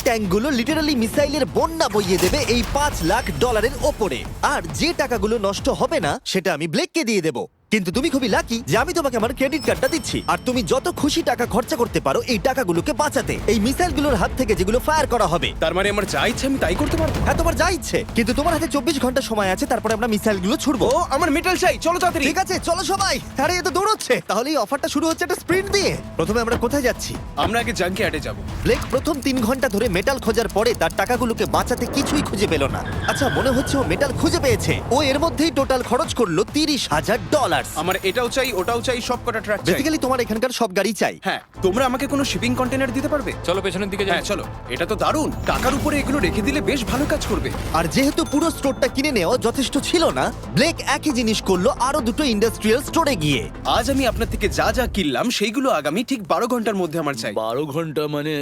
ট্যাঙ্কগুলো literally মিসাইলের বন্যা বইয়ে দেবে এই $5 লাখ ওপরে। আর যে টাকাগুলো নষ্ট হবে না সেটা আমি ব্লেককে দিয়ে দেবো। কিন্তু তুমি খুবই লাকি যে আমি তোমাকে আমার ক্রেডিট কার্ডটা দিচ্ছি, আর তুমি যত খুশি টাকা খরচা করতে পারো এই টাকাগুলোকে বাঁচাতে, এই মিসাইলগুলোর হাত থেকে যেগুলো ফায়ার করা হবে। তার মানে আমার যা ইচ্ছে আমি তাই করতে পারবো? হ্যাঁ, তোমার যা ইচ্ছে, কিন্তু তোমার হাতে 24 ঘন্টা সময় আছে, তারপরে আমরা মিসাইলগুলো ছুড়বো। ও আমার মেটাল চাই, চলো তাড়াতাড়ি। ঠিক আছে, চলো সবাই। আরে এ তো দৌড়চ্ছে। তাহলে এই অফারটা শুরু হচ্ছে একটা স্প্রিন্ট দিয়ে। প্রথমে আমরা কোথায় যাচ্ছি? আমরা আগে জাঙ্কি অ্যাডে যাব। ব্লেক প্রথম 3 ঘন্টা ধরে মেটাল খোঁজার পরে তার টাকাগুলোকে বাঁচাতে কিছুই খুঁজে পেল না। আচ্ছা, মনে হচ্ছে ও মেটাল খুঁজে পেয়েছে। ও এর মধ্যেই টোটাল খরচ করলো $30,000। আমার এটাও চাই, ওটাও চাই, সব কটা ট্রাক চাই। বেসিক্যালি তোমার এখানকার সব গাড়ি চাই। হ্যাঁ, তোমরা আমাকে কোনো শিপিং কন্টেনার দিতে পারবে? চলো পেছনের দিকে যাই। হ্যাঁ চলো, এটা তো দারুণ। টাকার উপরে এগুলো রেখে দিলে বেশ ভালো কাজ করবে। আর যেহেতু পুরো স্টোরটা কিনে নেওয়া যথেষ্ট ছিল না, ব্লেক একই জিনিস করলো আরো দুটো ইন্ডাস্ট্রিয়াল স্টোরে গিয়ে। আজ আমি আপনার থেকে যা যা কিনলাম সেইগুলো আগামী ঠিক 12 ঘন্টার মধ্যে আমার চাই। 12 ঘন্টা মানে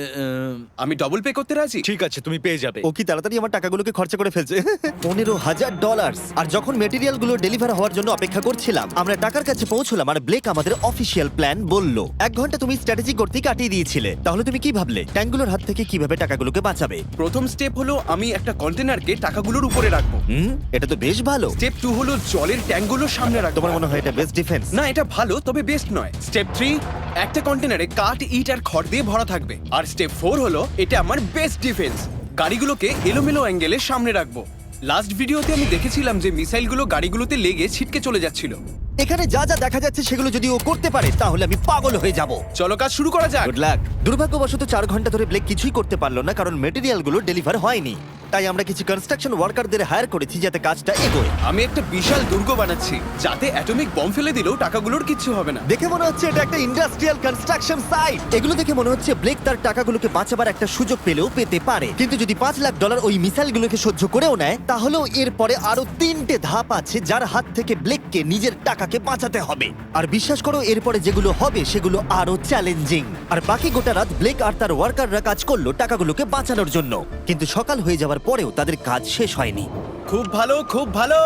আমি ডবল পে করতে রাজি। ঠিক আছে, তুমি পেয়ে যাবে। ও কি তাড়াতাড়ি আমার টাকাগুলোকে খরচা করে ফেলছে। $15,000। আর যখন মেটেরিয়াল গুলো ডেলিভার হওয়ার জন্য অপেক্ষা করছিলাম, আমরা টাকার কাছে পৌঁছলাম আর ব্লেক আমাদের অফিসিয়াল প্ল্যান বলল। 1 ঘন্টা তুমি স্ট্র্যাটেজি করতে কাটিয়ে দিয়েছিলে, তাহলে তুমি কি ভাবলে ট্যাঙ্কগুলোর হাত থেকে কিভাবে টাকাগুলোকে বাঁচাবে? প্রথম স্টেপ হলো আমি একটা কন্টেনারকে টাকাগুলোর উপরে রাখবো। এটা তো বেশ ভালো। স্টেপ 2 হলো জলের ট্যাঙ্কগুলো সামনে রাখবো। তোমার মনে হয় এটা বেস্ট ডিফেন্স? না, এটা ভালো তবে বেস্ট নয়। স্টেপ 3, একটা কন্টেনারে কাঠ, ইট আর খড় দিয়ে ভরা থাকবে। আর স্টেপ 4 হলো এটা আমার বেস্ট ডিফেন্স, গাড়িগুলোকে এলোমেলো অ্যাঙ্গেলে সামনে রাখবো। লাস্ট ভিডিওতে আমি দেখেছিলাম যে মিসাইলগুলো গাড়িগুলোতে লেগে ছিটকে চলে যাচ্ছিল। এখানে যা যা দেখা যাচ্ছে সেগুলো যদি ও করতে পারে তাহলে আমি পাগল হয়ে যাব। চলো কাজ শুরু করা যাক। Good luck. দুর্ভাগ্যবশত 4 ঘন্টা ধরে ব্লেক কিছুই করতে পারলো না, কারণ মেটেরিয়ালগুলো ডেলিভার হয়নি। তাই আমরা কিছু কনস্ট্রাকশন ওয়ার্কারদের হায়ার করেছি যাতে কাজটা এগোয়। আমি একটা বিশাল দুর্গ বানাচ্ছি যাতে অ্যাটমিক বম ফেলে দিলেও টাকাগুলোর কিচ্ছু হবে না। দেখে মনে হচ্ছে এটা একটা ইন্ডাস্ট্রিয়াল কনস্ট্রাকশন সাইট। এগুলো দেখে মনে হচ্ছে ব্লেক তার টাকাগুলোকে বাঁচাবার একটা সুযোগ পেলেও পেতে পারে, কিন্তু যদি $5 লাখ ওই মিসাইলগুলোকে সহ্য করেও নেয়, তাহলেও এরপরে আরো 3টে ধাপ আছে যার হাত থেকে ব্লেককে নিজের টাকাকে বাঁচাতে হবে। আর বিশ্বাস করো, এরপরে যেগুলো হবে সেগুলো আরো চ্যালেঞ্জিং। আর বাকি গোটা রাত ব্লেক আর তার ওয়ার্কাররা কাজ করলো টাকাগুলোকে বাঁচানোর জন্য, কিন্তু সকাল হয়ে যাওয়ার পরেও তাদের কাজ শেষ হয়নি। খুব ভালো, খুব ভালো।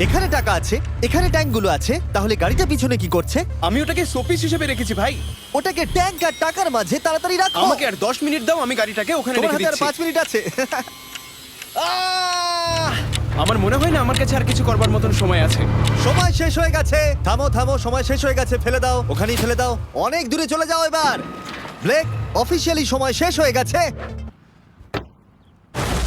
এখানে টাকা আছে, এখানে ট্যাঙ্কগুলো আছে, তাহলে গাড়িটা পিছনে কি করছে? আমি ওটাকে শোপিস হিসেবে রেখেছি ভাই। ওটাকে ট্যাঙ্ক আর টাকার মাঝে তাড়াতাড়ি রাখো। আমাকে আর 10 মিনিট দাও, আমি গাড়িটাকে ওখানে তোমার রেখে হাতে আর দিচ্ছি। 5 মিনিট আছে। আমার মনে হয় না আমার কাছে আর কিছু করবার মতন সময় আছে। সময় শেষ হয়ে গেছে। থামো থামো, সময় শেষ হয়ে গেছে। ফেলে দাও, ওখানেই ফেলে দাও। অনেক দূরে চলে যাও এবার। ব্লেক, অফিসিয়ালি সময় শেষ হয়ে গেছে।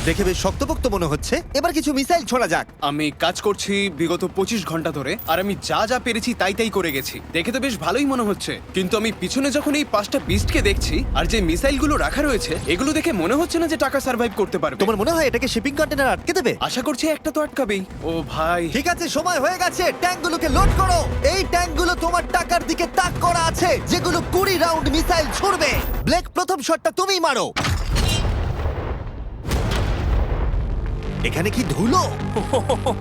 দেখে বেশ শক্তপোক্ত মনে হচ্ছে। এবার কিছু মিসাইল ছোড়া যাক। আমি কাজ করছি বিগত 25 ঘন্টা ধরে, আর আমি যা যা পেরেছি তাই তাই করে গেছি। দেখে তো বেশ ভালোই মনে হচ্ছে, কিন্তু আমি পিছনে যখন এই 5টা বিস্টকে দেখছি আর যে মিসাইলগুলো রাখা রয়েছে, এগুলো দেখে মনে হচ্ছে না যে টাকা সার্ভাইভ করতে পারবে। তোমার মনে হয় এটাকে শিপিং কন্টেনার আটকে দেবে? আশা করছি একটা তো আটকাবেই। ও ভাই, ঠিক আছে, সময় হয়ে গেছে। ট্যাঙ্কগুলোকে লোড করো। এই ট্যাঙ্কগুলো তোমার টাকার দিকে তাক করা আছে, যেগুলো 20 রাউন্ড মিসাইল ছুড়বে। ব্লেক, প্রথম শটটা তুমিই মারো। এখানে কি ধুলো?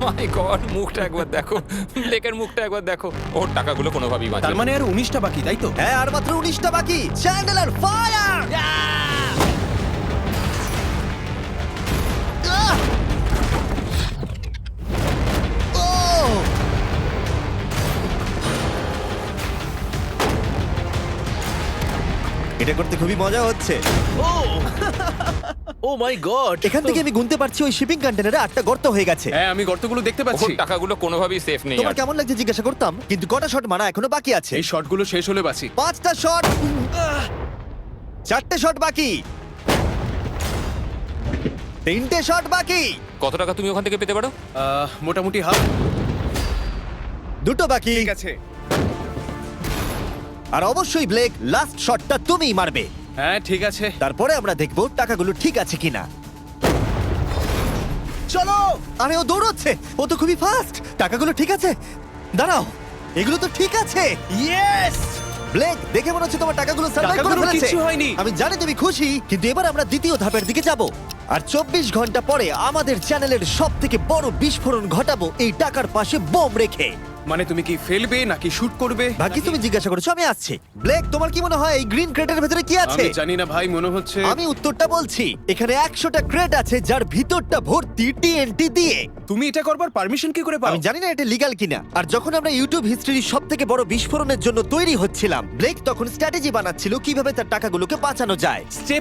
মাই গড, মুখটা একবার দেখো, ব্লেকের মুখটা একবার দেখো। ওর টাকাগুলো কোনোভাবেই তার বাঁচবে না। মানে আর 19টা বাকি, তাই তো? হ্যাঁ, আর মাত্র 19টা বাকি। Chandler, fire! এটা করতে খুবই মজা হচ্ছে। ও মাই গড! এখান থেকে আমি গুনতে পারছি ওই শিপিং কন্টেনারে 8টা গর্ত হয়ে গেছে। হ্যাঁ, আমি গর্তগুলো দেখতে ওর পাচ্ছি। টাকাগুলো কোনোভাবেই সেফ নেই। তোমার কেমন লাগছে জিজ্ঞাসা করতাম, কিন্তু কটা শট মারা এখনো বাকি আছে। এই শটগুলো শেষ হলে বাঁচি। 5টা শট, 4টে শট বাকি, 3টে শট বাকি, কত টাকা তুমি ওখান থেকে পেতে পারো? মোটামুটি হাফ। 2টো বাকি। ঠিক আছে। আর অবশ্যই ব্লেক, লাস্ট শটটা তুমিই মারবে। হ্যাঁ ঠিক আছে। তারপরে আমরা দেখবো টাকাগুলো ঠিক আছে কিনা। চলো। আরে ও দৌড়চ্ছে, ও তো খুবই ফাস্ট। টাকাগুলো ঠিক আছে? দাঁড়াও, এগুলো তো ঠিক আছে। ইয়েস! ব্লেক, দেখে মনে হচ্ছে তোমার টাকাগুলো সার্ভাইভ করে টাকাগুলোর ফেলেছে। কিচ্ছু হয়নি। আমি জানি তুমি খুশি, কিন্তু এবার আমরা দ্বিতীয় ধাপের দিকে যাব। আর 24 ঘন্টা পরে আমাদের চ্যানেলের সবথেকে বড় বিস্ফোরণ ঘটাবো এই টাকার পাশে বোম রেখে। মানে তুমি কি ফেলবে নাকি শুট করবে? ভাগ্যিস তুমি জিজ্ঞাসা করেছো, আমি আসছি। ব্লেক, তোমার কি মনে হয় এই গ্রিন ক্রেটের ভেতরে কি আছে? আমি জানি না ভাই, মনে হচ্ছে আমি উত্তরটা বলছি। এখানে 100টা ক্রেট আছে যার ভিতরটা ভর্তি টিএনটি দিয়ে। তুমি এটা করবার পারমিশন কি করে পাও? আমি জানি না এটা লিগ্যাল কিনা। আর যখন আমরা ইউটিউব হিস্ট্রির সব থেকে বড় বিস্ফোরণের জন্য তৈরি হচ্ছিলাম, ব্লেক তখন স্ট্র্যাটেজি বানাচ্ছিল কিভাবে তার টাকাগুলোকে বাঁচানো যায়। স্টেপ